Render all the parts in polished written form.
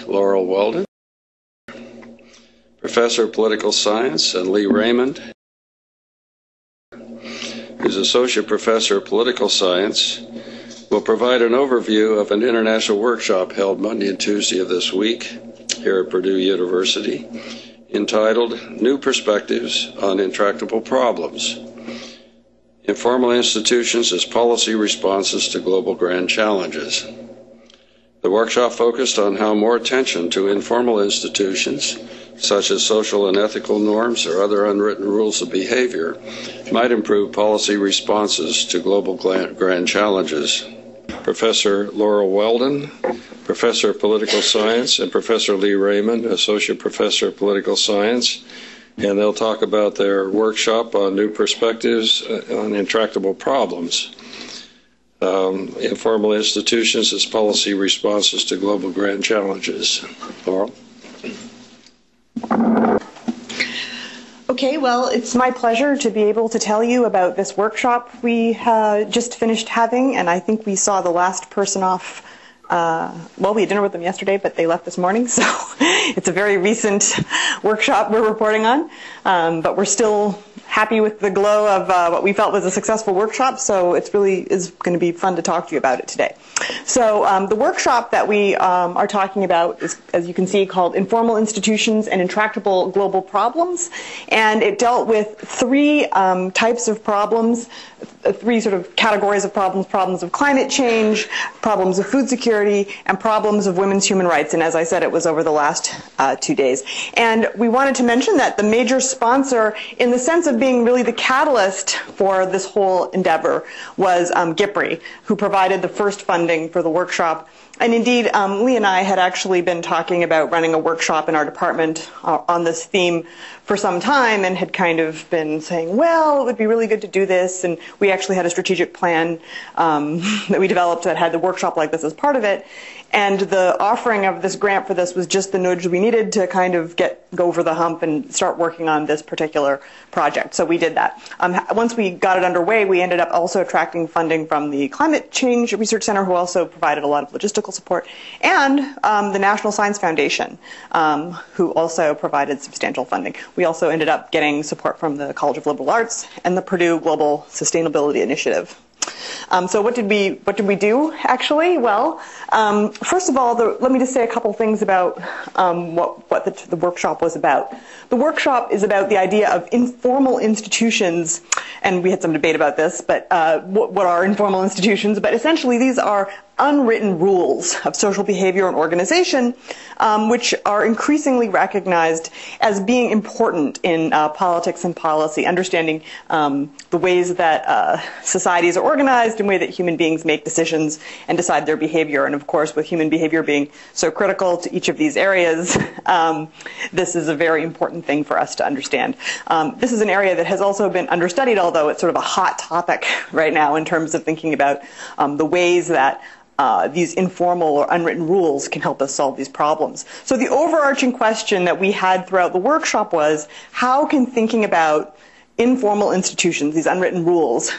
Laurel Weldon, Professor of Political Science, and Leigh Raymond, who's Associate Professor of Political Science, will provide an overview of an international workshop held Monday and Tuesday of this week here at Purdue University, entitled New Perspectives on Intractable Problems: Informal Institutions as Policy Responses to Global Grand Challenges. The workshop focused on how more attention to informal institutions, such as social and ethical norms or other unwritten rules of behavior, might improve policy responses to global grand challenges. Professor Laurel Weldon, Professor of Political Science, and Professor Leigh Raymond, Associate Professor of Political Science, and they'll talk about their workshop on new perspectives on intractable problems. Informal institutions as policy responses to global grand challenges. Laurel? Okay, well, it's my pleasure to be able to tell you about this workshop we just finished having, and I think we saw the last person off. Well, we had dinner with them yesterday, but they left this morning, so it's a very recent workshop we're reporting on. But we're still happy with the glow of what we felt was a successful workshop, so it really is going to be fun to talk to you about it today. So the workshop that we are talking about is, as you can see, called Informal Institutions and Intractable Global Problems, and it dealt with three types of problems, three sort of categories of problems: problems of climate change, problems of food security, and problems of women's human rights. And as I said, it was over the last 2 days. And we wanted to mention that the major sponsor, in the sense of being really the catalyst for this whole endeavor, was GIPRI, who provided the first funding for the workshop. And indeed, Leigh and I had actually been talking about running a workshop in our department on this theme for some time, and had kind of been saying, well, it would be really good to do this. And we actually had a strategic plan that we developed that had the workshop like this as part of it. And the offering of this grant for this was just the nudge we needed to kind of go over the hump and start working on this particular project. So we did that. Once we got it underway, we ended up also attracting funding from the Climate Change Research Center, who also provided a lot of logistical support, and the National Science Foundation, who also provided substantial funding. We also ended up getting support from the College of Liberal Arts and the Purdue Global Sustainability Initiative. So what did we do, actually? Well, first of all, let me just say a couple things about what the workshop was about. The workshop is about the idea of informal institutions, and we had some debate about this, but what are informal institutions? But essentially, these are unwritten rules of social behavior and organization, which are increasingly recognized as being important in politics and policy, understanding the ways that societies are organized and the way that human beings make decisions and decide their behavior. And of course, with human behavior being so critical to each of these areas, this is a very important thing for us to understand. This is an area that has also been understudied, although it's sort of a hot topic right now in terms of thinking about the ways that these informal or unwritten rules can help us solve these problems. So the overarching question that we had throughout the workshop was, how can thinking about informal institutions, these unwritten rules,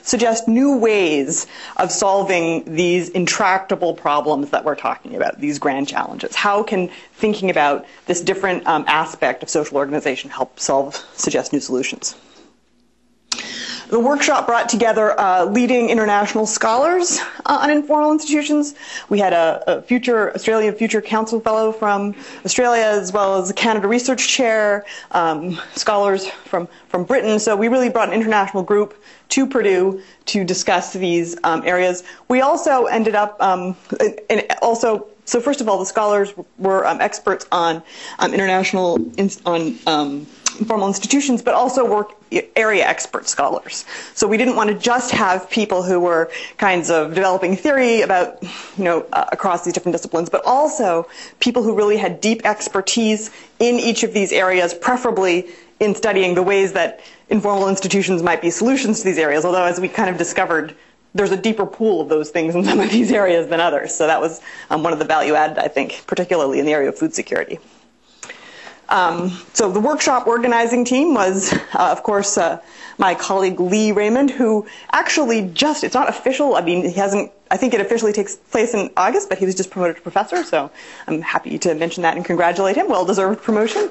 suggest new ways of solving these intractable problems that we're talking about, these grand challenges? How can thinking about this different aspect of social organization help suggest new solutions? The workshop brought together leading international scholars on informal institutions. We had a Australian Future Council Fellow from Australia, as well as a Canada Research Chair, scholars from Britain. So we really brought an international group to Purdue to discuss these areas. We also ended up, so first of all, the scholars were experts on informal institutions, but also were area expert scholars. So we didn't want to just have people who were kinds of developing theory about, across these different disciplines, but also people who really had deep expertise in each of these areas, preferably in studying the ways that informal institutions might be solutions to these areas, although as we kind of discovered, there's a deeper pool of those things in some of these areas than others. So that was one of the value added, I think, particularly in the area of food security. So the workshop organizing team was, of course, my colleague Leigh Raymond, who actually it's not official, I mean, he hasn't I think it officially takes place in August, but he was just promoted to professor, so I'm happy to mention that and congratulate him. Well-deserved promotion.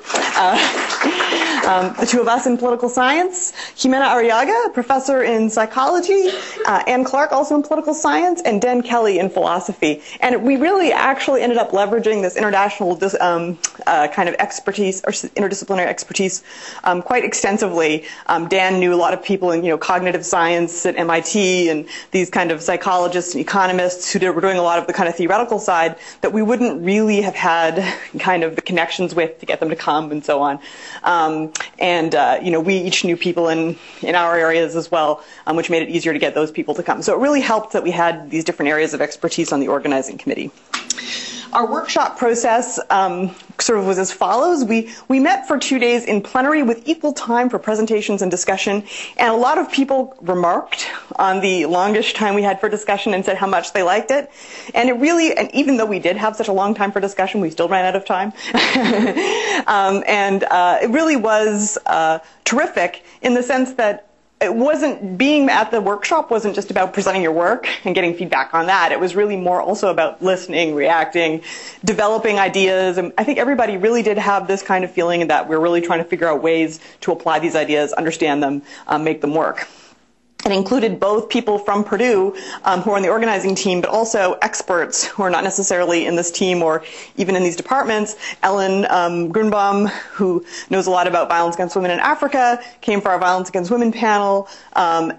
The two of us in political science, Jimena Arriaga, professor in psychology, Ann Clark, also in political science, and Den Kelly in philosophy. And we really actually ended up leveraging this international kind of expertise, or interdisciplinary expertise, quite extensively. Dan knew a lot of people in, cognitive science at MIT, and these kind of psychologists and economists who were doing a lot of the kind of theoretical side that we wouldn't really have had kind of the connections with to get them to come and so on. We each knew people in our areas as well, which made it easier to get those people to come. So it really helped that we had these different areas of expertise on the organizing committee. Our workshop process sort of was as follows. We met for 2 days in plenary with equal time for presentations and discussion, and a lot of people remarked on the longish time we had for discussion and said how much they liked it. And and even though we did have such a long time for discussion, we still ran out of time. It really was terrific in the sense that being at the workshop wasn't just about presenting your work and getting feedback on that. It was really more also about listening, reacting, developing ideas. And I think everybody really did have this kind of feeling that we're really trying to figure out ways to apply these ideas, understand them, make them work. It included both people from Purdue who are on the organizing team, but also experts who are not necessarily in this team or even in these departments. Ellen Grunbaum, who knows a lot about violence against women in Africa, came for our Violence Against Women panel.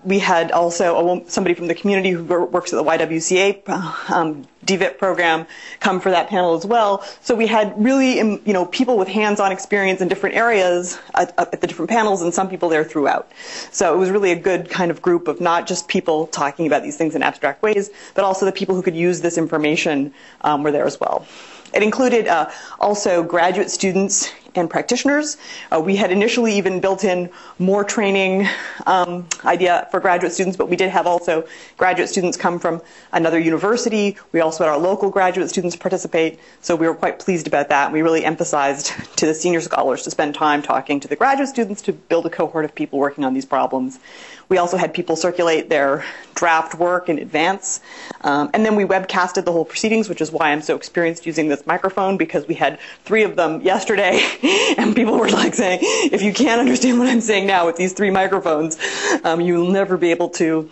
We had also somebody from the community who works at the YWCA DVIP program come for that panel as well. So we had really, people with hands-on experience in different areas at the different panels, and some people there throughout. So it was really a good kind of group of not just people talking about these things in abstract ways, but also the people who could use this information were there as well. It included also graduate students and practitioners. We had initially even built in more training idea for graduate students, but we did have also graduate students come from another university. We also had our local graduate students participate, so we were quite pleased about that. We really emphasized to the senior scholars to spend time talking to the graduate students to build a cohort of people working on these problems. We also had people circulate their draft work in advance. And then we webcasted the whole proceedings, which is why I'm so experienced using this microphone, because we had 3 of them yesterday, and people were like saying, if you can't understand what I'm saying now with these 3 microphones, you'll never be able to,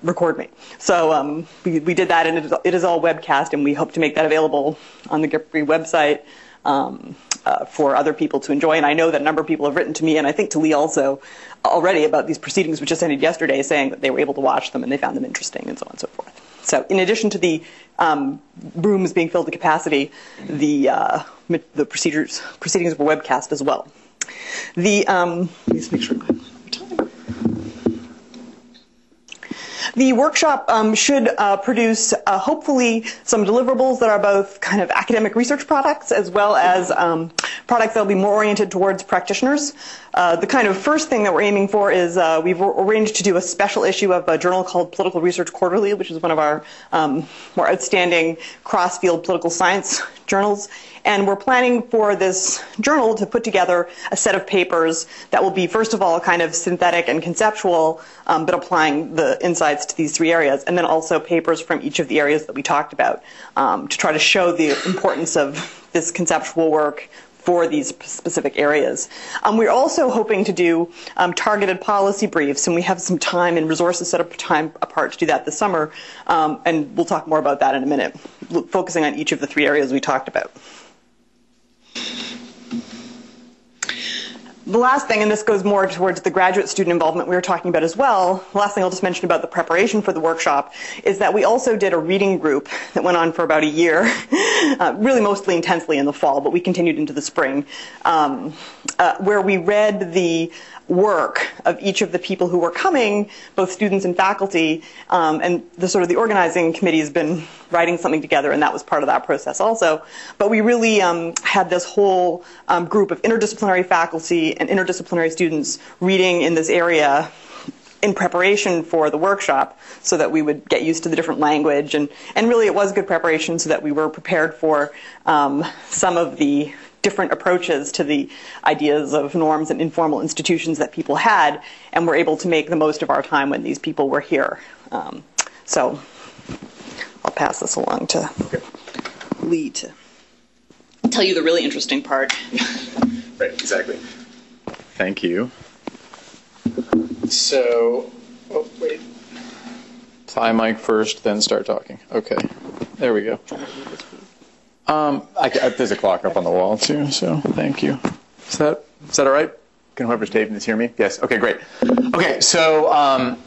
record me. So we did that, and it is all webcast, and we hope to make that available on the GIPRI website for other people to enjoy. And I know that a number of people have written to me, and I think to Leigh also, already about these proceedings, which just ended yesterday, saying that they were able to watch them and they found them interesting and so on and so forth. So in addition to the rooms being filled to capacity, the proceedings were webcast as well. Let me just make sure I'm time. The workshop should produce, hopefully, some deliverables that are both kind of academic research products as well as products that will be more oriented towards practitioners. The kind of first thing that we're aiming for is we've arranged to do a special issue of a journal called Political Research Quarterly, which is one of our more outstanding cross-field political science journals. And we're planning for this journal to put together a set of papers that will be, first of all, kind of synthetic and conceptual, but applying the insights to these 3 areas, and then also papers from each of the areas that we talked about to try to show the importance of this conceptual work for these specific areas. We're also hoping to do targeted policy briefs, and we have some time and resources set apart to do that this summer, and we'll talk more about that in a minute, focusing on each of the 3 areas we talked about. The last thing, and this goes more towards the graduate student involvement we were talking about as well, the last thing I'll just mention about the preparation for the workshop is that we also did a reading group that went on for about a year, really mostly intensely in the fall, but we continued into the spring, where we read the work of each of the people who were coming, both students and faculty, and the organizing committee has been writing something together, and that was part of that process also. But we really had this whole group of interdisciplinary faculty and interdisciplinary students reading in this area in preparation for the workshop so that we would get used to the different language. And really it was good preparation so that we were prepared for some of the different approaches to the ideas of norms and informal institutions that people had, and were able to make the most of our time when these people were here. So I'll pass this along to Leigh to tell you the really interesting part. Right, exactly. Thank you. So, oh, wait. Apply mic first, then start talking. Okay, there we go. There's a clock up on the wall too, so thank you. Is that all right? Can whoever's taping this hear me? Yes. Okay, great. Okay, so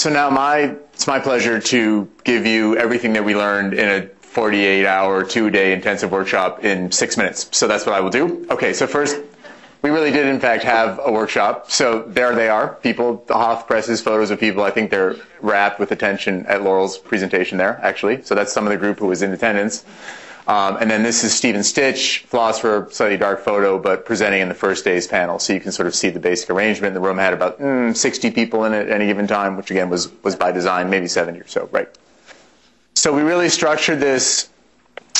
now it's my pleasure to give you everything that we learned in a 48-hour, 2-day intensive workshop in 6 minutes. So that's what I will do. Okay, so first, we really did in fact have a workshop. So there they are, people. The Hoff presses photos of people. I think they're rapt with attention at Laurel's presentation there, actually. So that's some of the group who was in attendance. And then this is Stephen Stitch, philosopher, slightly dark photo, but presenting in the first day's panel. So you can sort of see the basic arrangement. The room had about 60 people in it at any given time, which again was by design, maybe 70 or so, right? So we really structured this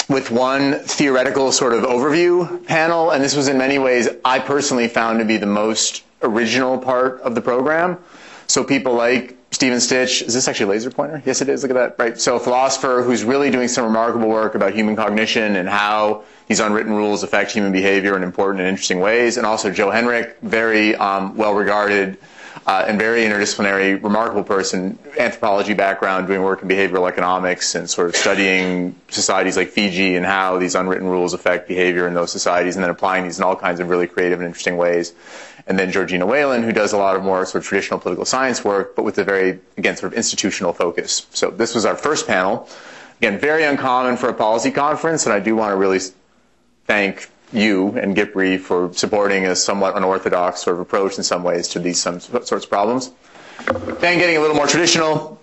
with one theoretical sort of overview panel, and this was in many ways I personally found to be the most original part of the program. So people like Stephen Stitch, is this actually a laser pointer? Yes, it is. Look at that. Right. So a philosopher who's really doing some remarkable work about human cognition and how these unwritten rules affect human behavior in important and interesting ways. And also Joe Henrich, very well-regarded and very interdisciplinary, remarkable person, anthropology background, doing work in behavioral economics and sort of studying societies like Fiji and how these unwritten rules affect behavior in those societies, and then applying these in all kinds of really creative and interesting ways. And then Georgina Whalen, who does a lot of more sort of traditional political science work, but with a very, again, sort of institutional focus. So this was our first panel. Again, very uncommon for a policy conference, and I do want to really thank you and GIPRI for supporting a somewhat unorthodox sort of approach in some ways to these sorts of problems. Then getting a little more traditional,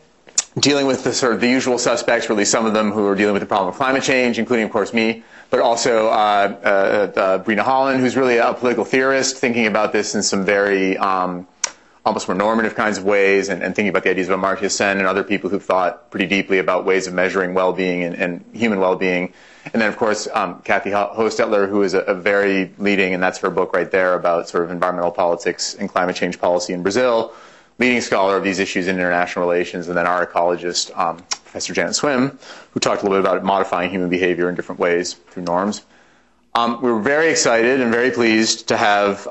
dealing with the sort of the usual suspects, or at least some of them who are dealing with the problem of climate change, including, of course, me, but also Brina Holland, who's really a political theorist, thinking about this in some very almost more normative kinds of ways, and thinking about the ideas of Amartya Sen and other people who've thought pretty deeply about ways of measuring well-being and human well-being. And then, of course, Kathy Hostetler, who is a very leading, and that's her book right there, about sort of environmental politics and climate change policy in Brazil, leading scholar of these issues in international relations, and then our ecologist, Professor Janet Swim, who talked a little bit about modifying human behavior in different ways through norms. We were very excited and very pleased to have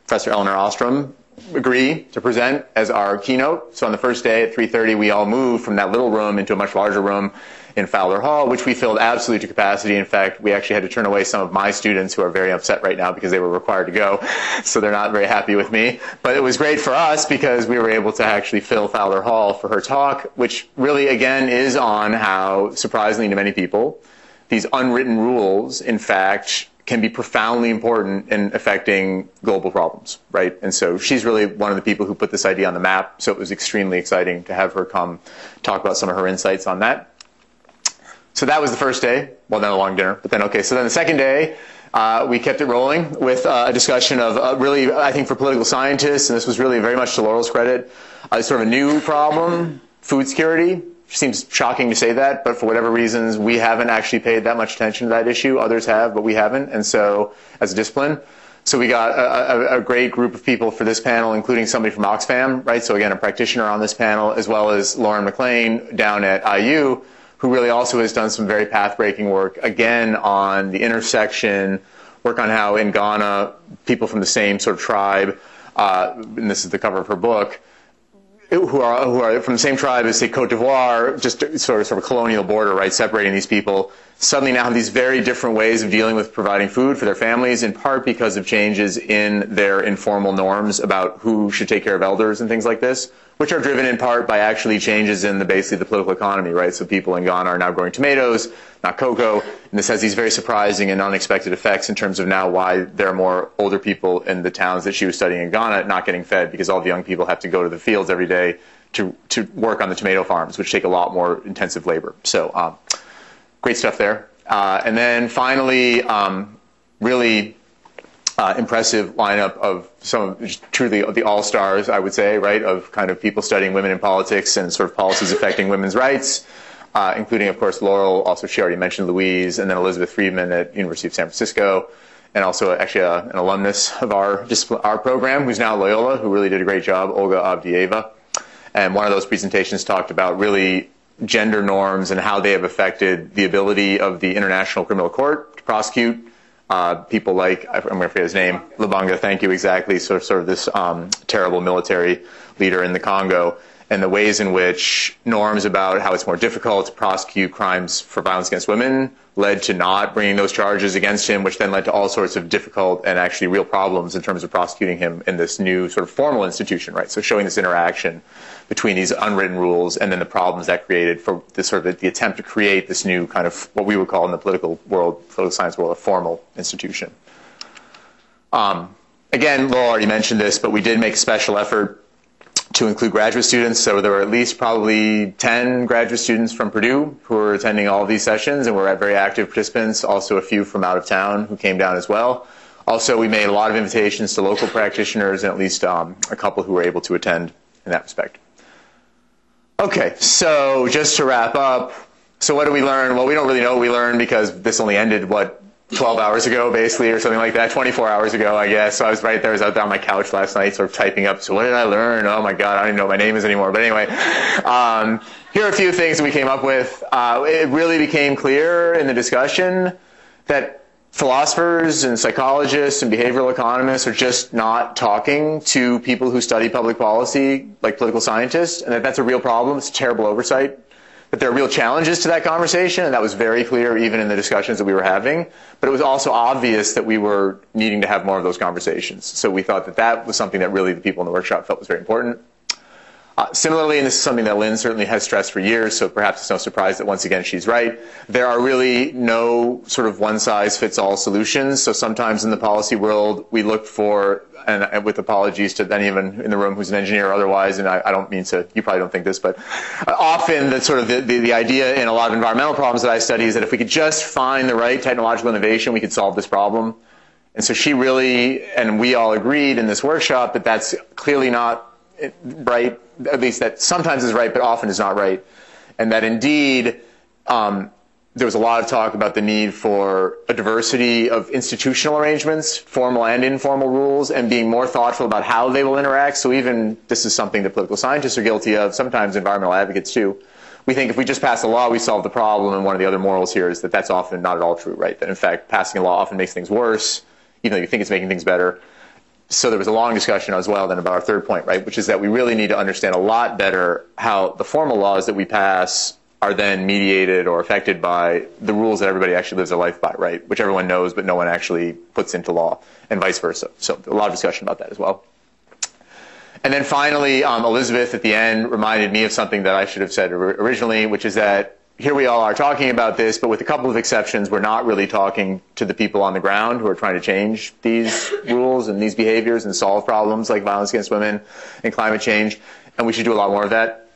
Professor Elinor Ostrom agree to present as our keynote. So on the first day at 3:30, we all moved from that little room into a much larger room in Fowler Hall, which we filled absolutely to capacity. In fact, we actually had to turn away some of my students who are very upset right now because they were required to go, so they're not very happy with me. But it was great for us because we were able to actually fill Fowler Hall for her talk, which really, again, is on how, surprisingly to many people, these unwritten rules, in fact, can be profoundly important in affecting global problems, right? And so she's really one of the people who put this idea on the map, so it was extremely exciting to have her come talk about some of her insights on that. So that was the first day. Well, then a long dinner. But then, okay, so then the second day, we kept it rolling with a discussion of really, I think for political scientists, and this was really very much to Laurel's credit, sort of a new problem, food security. Seems shocking to say that, but for whatever reasons, we haven't actually paid that much attention to that issue. Others have, but we haven't, and so, as a discipline. So we got a great group of people for this panel, including somebody from Oxfam, right? So again, a practitioner on this panel, as well as Lauren McLean down at IU, who really also has done some very path-breaking work, again, on the intersection, work on how in Ghana, people from the same sort of tribe, and this is the cover of her book, who are from the same tribe as, say, Cote d'Ivoire, just sort of colonial border, right, separating these people, suddenly now have these very different ways of dealing with providing food for their families, in part because of changes in their informal norms about who should take care of elders and things like this, which are driven in part by actually changes in basically the political economy, right? So people in Ghana are now growing tomatoes, not cocoa, and this has these very surprising and unexpected effects in terms of now why there are more older people in the towns that she was studying in Ghana not getting fed, because all the young people have to go to the fields every day to work on the tomato farms, which take a lot more intensive labor. So great stuff there. And then finally, really impressive lineup of some truly of the all-stars, I would say, right, of kind of people studying women in politics and sort of policies affecting women's rights, including, of course, Laurel, also she already mentioned Louise, and then Elizabeth Friedman at University of San Francisco, and also actually an alumnus of our program, who's now at Loyola, who really did a great job, Olga Avdieva. And one of those presentations talked about really gender norms and how they have affected the ability of the International Criminal Court to prosecute people like, I'm going to forget his name, Lubanga, thank you, exactly, sort of this terrible military leader in the Congo, and the ways in which norms about how it's more difficult to prosecute crimes for violence against women led to not bringing those charges against him, which then led to all sorts of difficult and actually real problems in terms of prosecuting him in this new sort of formal institution, right? So showing this interaction between these unwritten rules and then the problems that created for this sort of the attempt to create this new kind of what we would call in the political science world, a formal institution. Again, Laurel already mentioned this, but we did make a special effort to include graduate students. So there were at least probably 10 graduate students from Purdue who were attending all of these sessions and were very active participants, also a few from out of town who came down as well. Also, we made a lot of invitations to local practitioners and at least a couple who were able to attend in that respect. Okay, so just to wrap up, so what did we learn? Well, we don't really know what we learned because this only ended, 12 hours ago, basically, or something like that, 24 hours ago, I guess. So I was out there on my couch last night, sort of typing up, so what did I learn? Oh my God, I don't even know what my name is anymore. But anyway, here are a few things that we came up with. It really became clear in the discussion that philosophers and psychologists and behavioral economists are just not talking to people who study public policy, like political scientists, and that's a real problem. It's a terrible oversight. But there are real challenges to that conversation, and that was very clear even in the discussions that we were having. But it was also obvious that we were needing to have more of those conversations. So we thought that that was something that really the people in the workshop felt was very important. Similarly, and this is something that Lynn certainly has stressed for years, so perhaps it's no surprise that once again she's right, there are really no sort of one-size-fits-all solutions. So sometimes in the policy world, we look for, and with apologies to anyone in the room who's an engineer or otherwise, and I don't mean to, you probably don't think this, but often the idea in a lot of environmental problems that I study is that if we could just find the right technological innovation, we could solve this problem. And so she really, and we all agreed in this workshop that that's clearly not right, at least that sometimes is right, but often is not right. And that indeed, there was a lot of talk about the need for a diversity of institutional arrangements, formal and informal rules, and being more thoughtful about how they will interact. So even, this is something that political scientists are guilty of, sometimes environmental advocates too. We think if we just pass a law, we solve the problem, and one of the other morals here is that that's often not at all true, right? That in fact, passing a law often makes things worse, even though you think it's making things better. So there was a long discussion as well then about our third point, right, which is that we really need to understand a lot better how the formal laws that we pass are then mediated or affected by the rules that everybody actually lives their life by, right, which everyone knows but no one actually puts into law, and vice versa. So a lot of discussion about that as well. And then finally, Elizabeth at the end reminded me of something that I should have said originally, which is that here we all are talking about this, but with a couple of exceptions, we're not really talking to the people on the ground who are trying to change these rules and these behaviors and solve problems like violence against women and climate change. And we should do a lot more of that.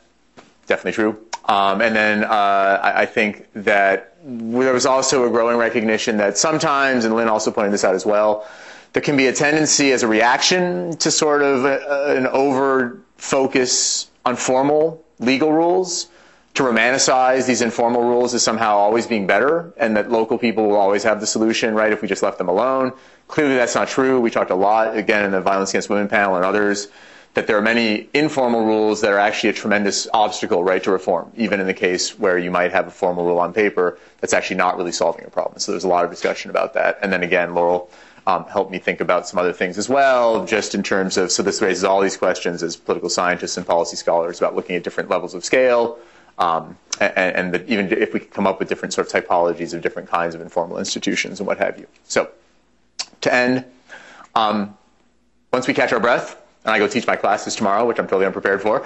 Definitely true. And then I think that there was also a growing recognition that sometimes, and Lynn also pointed this out as well, there can be a tendency as a reaction to sort of an over-focus on formal legal rules to romanticize these informal rules as somehow always being better, and that local people will always have the solution, right, if we just left them alone. Clearly that's not true. We talked a lot, again, in the Violence Against Women panel and others, that there are many informal rules that are actually a tremendous obstacle, right, to reform, even in the case where you might have a formal rule on paper that's actually not really solving a problem. So there's a lot of discussion about that. And then again, Laurel helped me think about some other things as well, just in terms of, so this raises all these questions as political scientists and policy scholars about looking at different levels of scale, and that even if we could come up with different sort of typologies of different kinds of informal institutions and what have you. So to end, once we catch our breath, and I go teach my classes tomorrow, which I'm totally unprepared for,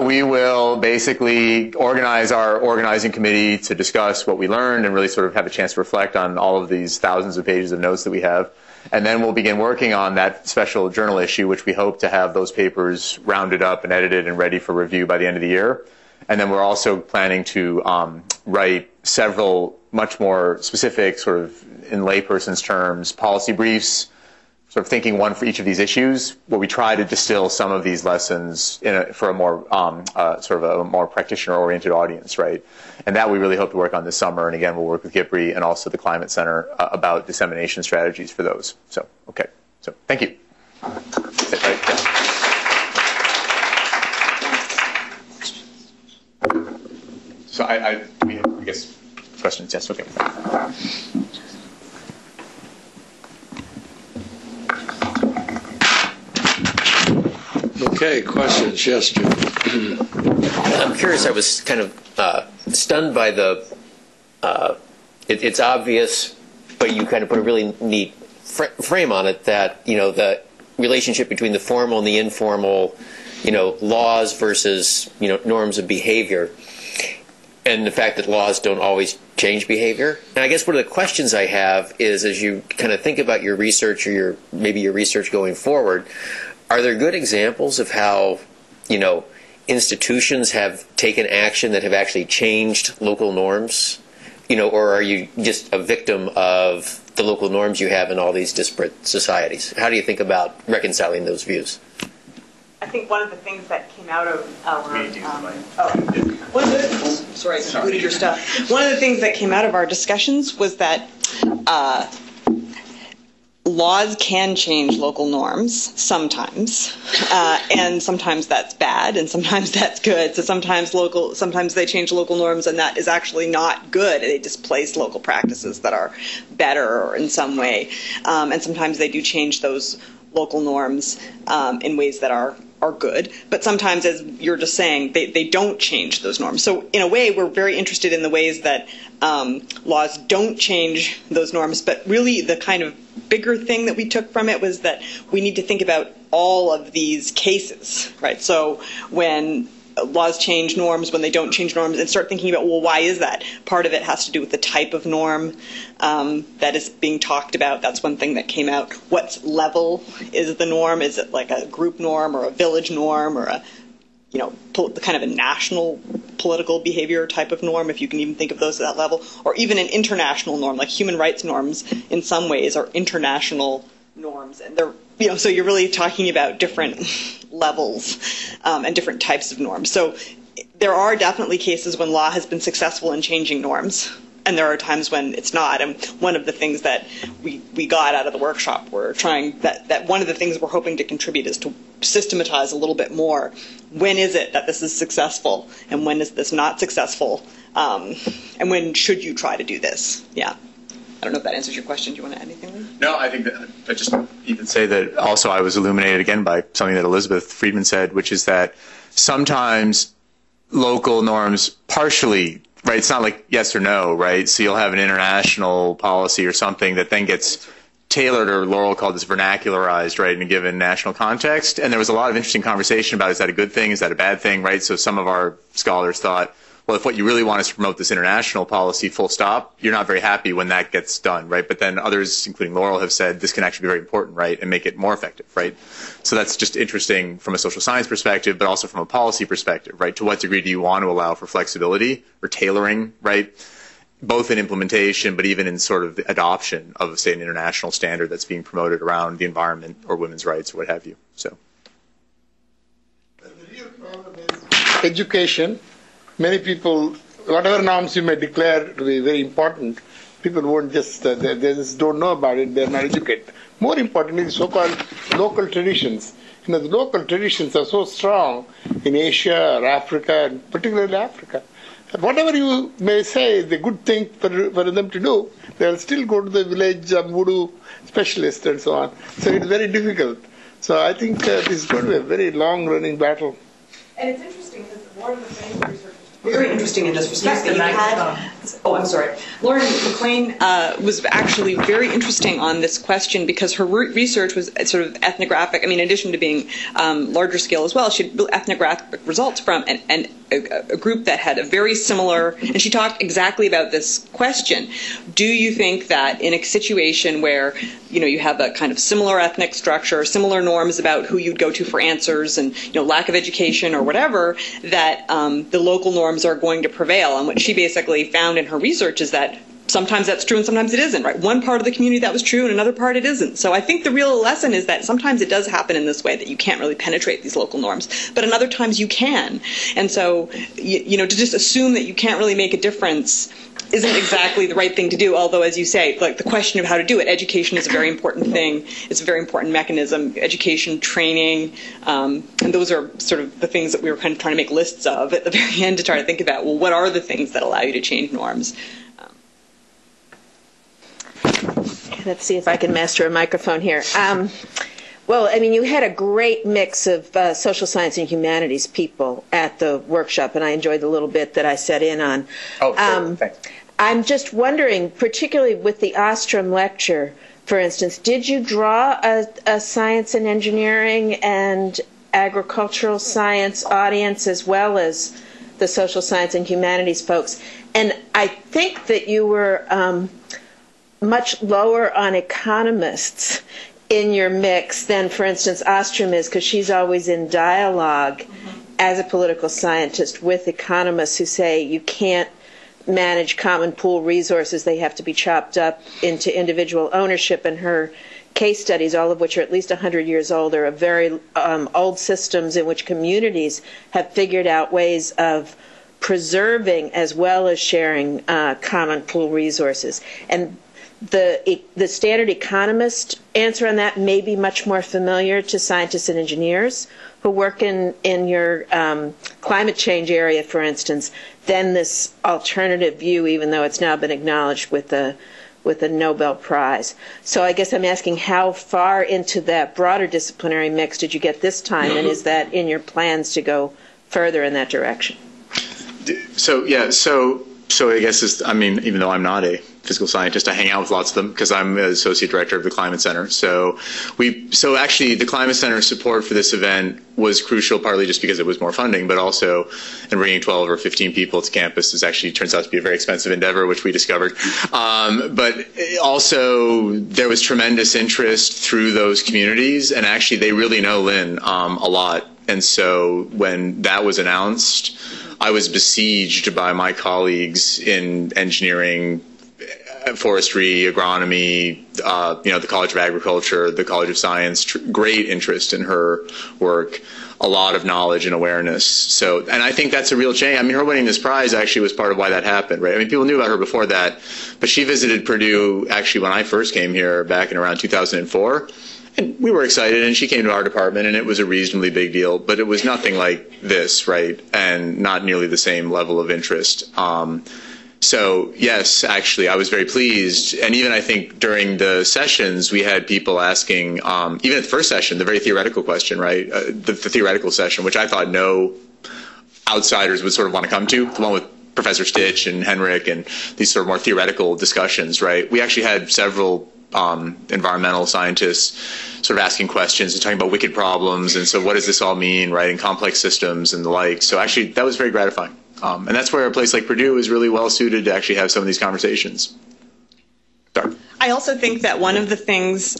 we will basically organize our organizing committee to discuss what we learned and really sort of have a chance to reflect on all of these thousands of pages of notes that we have. And then we'll begin working on that special journal issue, which we hope to have those papers rounded up and edited and ready for review by the end of the year. And then we're also planning to write several much more specific, sort of in layperson's terms, policy briefs, sort of thinking one for each of these issues, where we try to distill some of these lessons for a more sort of a more practitioner-oriented audience, right? And that we really hope to work on this summer. And again, we'll work with GIPRI and also the Climate Center about dissemination strategies for those. So, okay. So, thank you. I guess questions, yes, okay. Okay, questions, yes, Jim. I'm curious, I was kind of stunned by the, it's obvious, but you kind of put a really neat frame on it that, the relationship between the formal and the informal, laws versus, norms of behavior, and the fact that laws don't always change behavior. And I guess one of the questions I have is, as you kind of think about your research or maybe your research going forward, are there good examples of how, institutions have taken action that have actually changed local norms? Or are you just a victim of the local norms you have in all these disparate societies? How do you think about reconciling those views? I think one of the things that came out of our one of the things that came out of our discussions was that laws can change local norms sometimes, and sometimes that's bad, and sometimes that's good. So sometimes they change local norms, and that is actually not good. They displace local practices that are better in some way, and sometimes they do change those local norms in ways that are good. But sometimes, as you're just saying, they don't change those norms. So in a way, we're very interested in the ways that laws don't change those norms, but really the kind of bigger thing that we took from it was that we need to think about all of these cases, right? So when laws change norms, when they don't change norms, and start thinking about, well, why is that? Part of it has to do with the type of norm that is being talked about. That's one thing that came out. What level is the norm? Is it like a group norm or a village norm or a kind of a national political behavior type of norm, if you can even think of those at that level, or even an international norm, like human rights norms in some ways are international norms, and they're so you're really talking about different levels and different types of norms. So there are definitely cases when law has been successful in changing norms, and there are times when it's not. And one of the things that we got out of the workshop, we're trying that one of the things we're hoping to contribute is to systematize a little bit more. When is it that this is successful, and when is this not successful, and when should you try to do this? Yeah. I don't know if that answers your question. Do you want to add anything, Leigh? No, I think that I just even say that also I was illuminated again by something that Elizabeth Friedman said, which is that sometimes local norms partially, right, it's not like yes or no, right? So you'll have an international policy or something that then gets tailored, or Laurel called this vernacularized, right, in a given national context. And there was a lot of interesting conversation about, is that a good thing? Is that a bad thing, right? So some of our scholars thought, well, if what you really want is to promote this international policy, full stop, you're not very happy when that gets done, right? But then others, including Laurel, have said this can actually be very important, right, and make it more effective, right? So that's just interesting from a social science perspective, but also from a policy perspective, right? To what degree do you want to allow for flexibility or tailoring, right? Both in implementation, but even in sort of the adoption of, say, an international standard that's being promoted around the environment or women's rights or what have you. So, the real problem is education. Many people, whatever norms you may declare to be very important, people won't just, they just don't know about it, they're not educated. More importantly, so-called local traditions. The local traditions are so strong in Asia or Africa, and particularly Africa. Whatever you may say is a good thing for them to do, they'll still go to the village voodoo specialist and so on. So it's very difficult. So I think this is going to be a very long-running battle. And it's interesting because one of the things research very interesting in this respect. Lauren McLean was actually very interesting on this question because her research was sort of ethnographic. I mean, in addition to being larger scale as well, she had ethnographic results from a group that had a very similar, and she talked exactly about this question. Do you think that in a situation where, you have a kind of similar ethnic structure, similar norms about who you'd go to for answers and, lack of education or whatever, that the local norms are going to prevail? And what she basically found in her research is that sometimes that's true and sometimes it isn't, right? One part of the community that was true and another part it isn't. So I think the real lesson is that sometimes it does happen in this way, that you can't really penetrate these local norms, but in other times you can. And so, to just assume that you can't really make a difference isn't exactly the right thing to do, although, as you say, like the question of how to do it, education is a very important thing. It's a very important mechanism, education, training, and those are sort of the things that we were kind of trying to make lists of at the very end to try to think about, well, what are the things that allow you to change norms? Let's see if I can master a microphone here. Well, I mean, you had a great mix of social science and humanities people at the workshop, and I enjoyed the little bit that I sat in on. Oh, sure. Thanks. I'm just wondering, particularly with the Ostrom lecture, for instance, did you draw a science and engineering and agricultural science audience as well as the social science and humanities folks? And I think that you were much lower on economists in your mix than, for instance, Ostrom is, because she's always in dialogue as a political scientist with economists who say you can't manage common pool resources. They have to be chopped up into individual ownership. And her case studies, all of which are at least 100 years old, are of very old systems in which communities have figured out ways of preserving as well as sharing common pool resources. And the standard economist answer on that may be much more familiar to scientists and engineers who work in your climate change area, for instance, than this alternative view, even though it's now been acknowledged with a Nobel Prize. So I guess I'm asking, how far into that broader disciplinary mix did you get this time, and is that in your plans to go further in that direction? So I guess even though I'm not a physical scientist, I hang out with lots of them because I'm the associate director of the Climate Center. So actually the Climate Center's support for this event was crucial, partly just because it was more funding, but also in bringing 12 or 15 people to campus is actually turns out to be a very expensive endeavor, which we discovered. But also there was tremendous interest through those communities, and actually they really know Lynn a lot. And so when that was announced, I was besieged by my colleagues in engineering, forestry, agronomy, the College of Agriculture, the College of Science, great interest in her work, a lot of knowledge and awareness. So, and I think that's a real change. I mean, her winning this prize actually was part of why that happened, right? I mean, people knew about her before that, but she visited Purdue actually when I first came here back in around 2004. And we were excited, and she came to our department, and it was a reasonably big deal, but it was nothing like this, right? And not nearly the same level of interest. So yes, actually, I was very pleased. And even I think during the sessions, we had people asking, even at the first session, the very theoretical question, right? The theoretical session, which I thought no outsiders would sort of want to come to, the one with Professor Stitch and Henrik and these sort of more theoretical discussions, right? We actually had several environmental scientists sort of asking questions and talking about wicked problems, and so what does this all mean, right, in complex systems and the like. So actually that was very gratifying. And that's where a place like Purdue is really well suited to actually have some of these conversations. Sorry. I also think that one of the things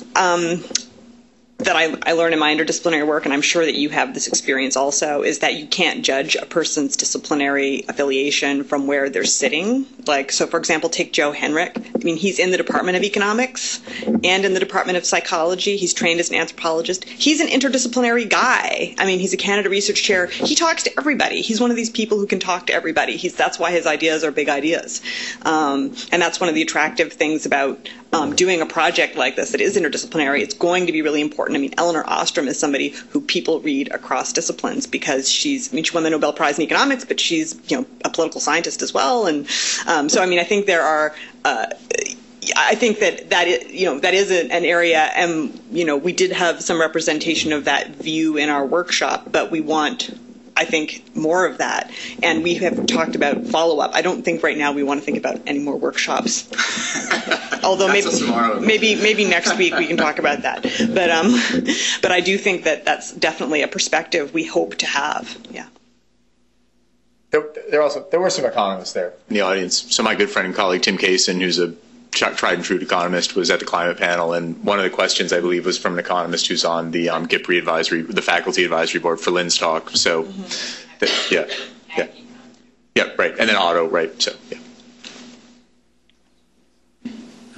that I learned in my interdisciplinary work, and I'm sure that you have this experience also, is that you can't judge a person's disciplinary affiliation from where they're sitting. Like, so for example, take Joe Henrik. I mean, he's in the Department of Economics and in the Department of Psychology. He's trained as an anthropologist. He's an interdisciplinary guy. I mean, he's a Canada Research Chair. He talks to everybody. He's one of these people who can talk to everybody. That's why his ideas are big ideas. And that's one of the attractive things about doing a project like this that is interdisciplinary. It's going to be really important. I mean, Elinor Ostrom is somebody who people read across disciplines because she won the Nobel Prize in economics, but she's, a political scientist as well. And so, I mean, I think there are, I think that is an area, and, we did have some representation of that view in our workshop, but we want, I think, more of that. And we have talked about follow-up. I don't think right now we want to think about any more workshops. Although maybe next week we can talk about that. But I do think that that's definitely a perspective we hope to have. Yeah. There were some economists there in the audience. So my good friend and colleague Tim Kaysen, who's a tried and true economist, was at the climate panel, and one of the questions I believe was from an economist who's on the GIPRI advisory, the faculty advisory board for Lynn's talk. So, right, and then Otto, right? So, yeah.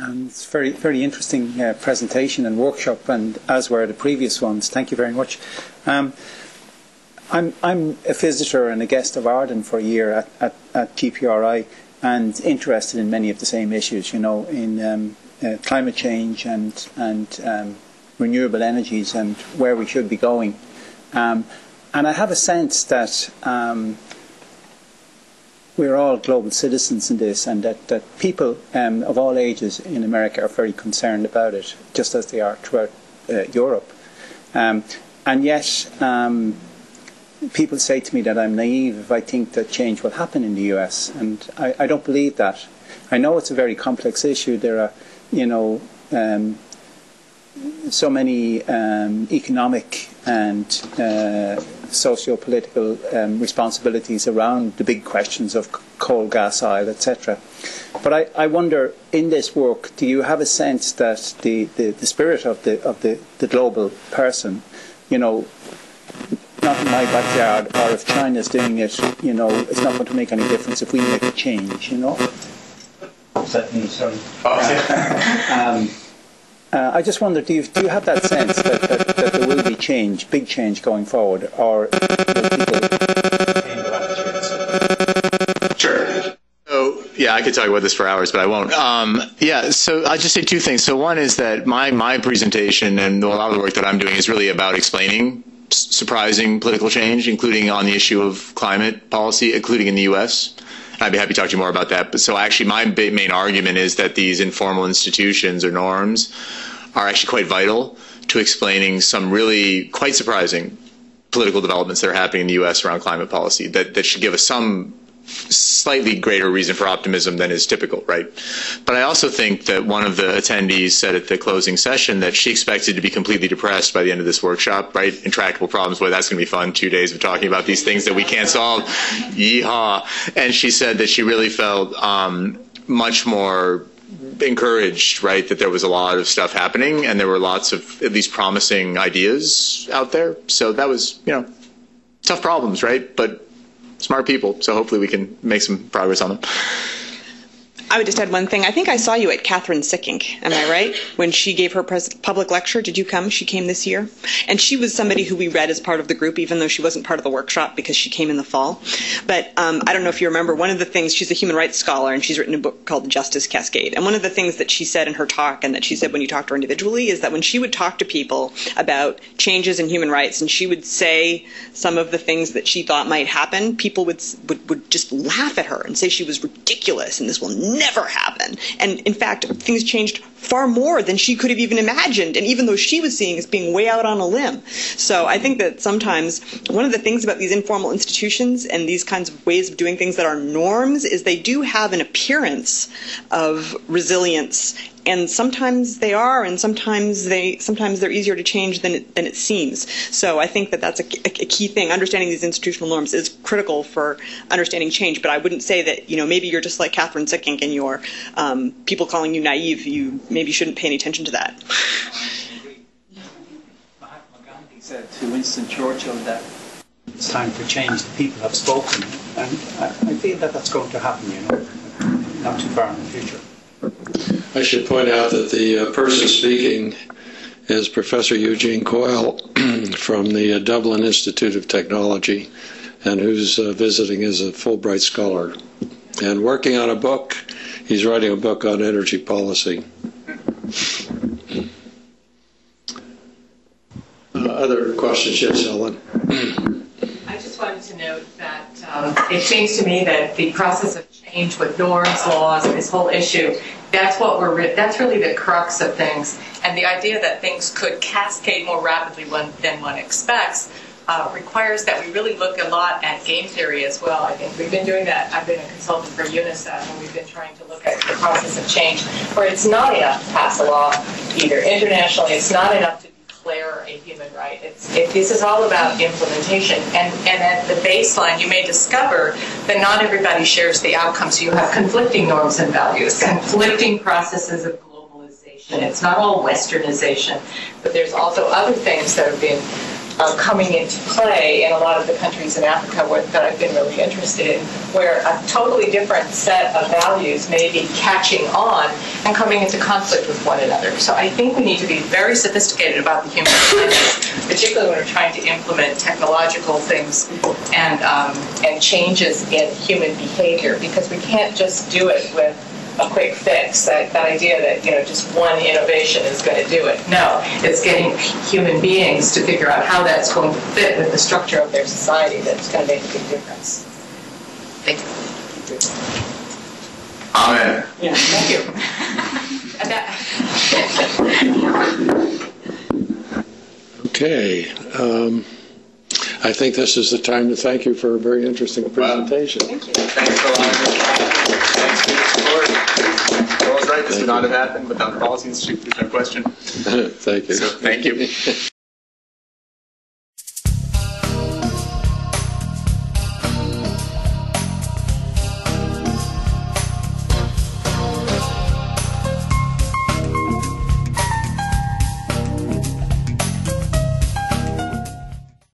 It's very, very interesting presentation and workshop, and as were the previous ones. Thank you very much. I'm a visitor and a guest of Arden for a year at GPRI, and interested in many of the same issues, you know, in climate change and renewable energies and where we should be going. And I have a sense that we're all global citizens in this, and that people of all ages in America are very concerned about it, just as they are throughout Europe. And yet, people say to me that I'm naive if I think that change will happen in the US, and I don't believe that. I know it's a very complex issue. There are, you know, so many economic and socio-political responsibilities around the big questions of coal, gas, oil, etc. But I wonder, in this work, do you have a sense that the spirit of the global person, you know, not in my backyard, or if China's doing it, you know, it's not going to make any difference if we make a change, you know? Is that me? Sorry. I just wonder, do you have that sense that there will be change, big change going forward, or will people change their attitudes? Sure. So, yeah, I could talk about this for hours, but I won't. Yeah, so I'll just say two things. So one is that my presentation and a lot of the work that I'm doing is really about explaining surprising political change, including on the issue of climate policy, including in the U.S. I'd be happy to talk to you more about that. But so actually my main argument is that these informal institutions or norms are actually quite vital to explaining some really quite surprising political developments that are happening in the U.S. around climate policy that should give us some slightly greater reason for optimism than is typical, right? But I also think that one of the attendees said at the closing session that she expected to be completely depressed by the end of this workshop, right? Intractable problems, boy, that's going to be fun, 2 days of talking about these things that we can't solve. Yeehaw. And she said that she really felt much more encouraged, right, that there was a lot of stuff happening and there were lots of at least promising ideas out there. So that was, you know, tough problems, right? But smart people, so hopefully we can make some progress on them. I would just add one thing. I think I saw you at Catherine Sickink, am I right? When she gave her public lecture, did you come? She came this year. And she was somebody who we read as part of the group, even though she wasn't part of the workshop because she came in the fall. But I don't know if you remember, one of the things, she's a human rights scholar, and she's written a book called The Justice Cascade. And one of the things that she said in her talk, and that she said when you talk to her individually, is that when she would talk to people about changes in human rights, and she would say some of the things that she thought might happen, people would just laugh at her and say she was ridiculous, and this will never happen. And in fact, things changed far more than she could have even imagined, and even though she was seeing as being way out on a limb. So I think that sometimes one of the things about these informal institutions and these kinds of ways of doing things that are norms is they do have an appearance of resilience, and sometimes they are, and sometimes they're easier to change than it seems. So I think that that's a key thing. Understanding these institutional norms is critical for understanding change. But I wouldn't say that, you know, maybe you're just like Catherine Sickink and you're people calling you naive. You maybe shouldn't pay any attention to that. Mahatma Gandhi said to Winston Churchill that it's time for change. The people have spoken, and I feel that that's going to happen, you know, not too far in the future. I should point out that the person speaking is Professor Eugene Coyle from the Dublin Institute of Technology, and who's visiting as a Fulbright scholar and working on a book. He's writing a book on energy policy. Other questions? Yes, Ellen. I just wanted to note that it seems to me that the process of change with norms, laws, and this whole issue, that's really the crux of things. And the idea that things could cascade more rapidly than one expects requires that we really look a lot at game theory as well. I think we've been doing that. I've been a consultant for UNICEF, and we've been trying to look at the process of change, where it's not enough to pass a law either. Internationally, it's not enough to declare a human right. This is all about implementation. And at the baseline, you may discover that not everybody shares the outcome. So you have conflicting norms and values, conflicting processes of globalization. It's not all westernization, but there's also other things that have been coming into play in a lot of the countries in Africa that I've been really interested in, where a totally different set of values may be catching on and coming into conflict with one another. So I think we need to be very sophisticated about the human context, particularly when we're trying to implement technological things and changes in human behavior, because we can't just do it with a quick fix, that idea that, just one innovation is going to do it. No, it's getting human beings to figure out how that's going to fit with the structure of their society that's going to make a big difference. Thank you. Amen. Yeah, thank you. Okay. I think this is the time to thank you for a very interesting presentation. Thank you. Thanks for allowing me. Thanks for your support. Laurel's right. This would not have happened without the Policy Institute. There's no question. Thank you. So, thank you.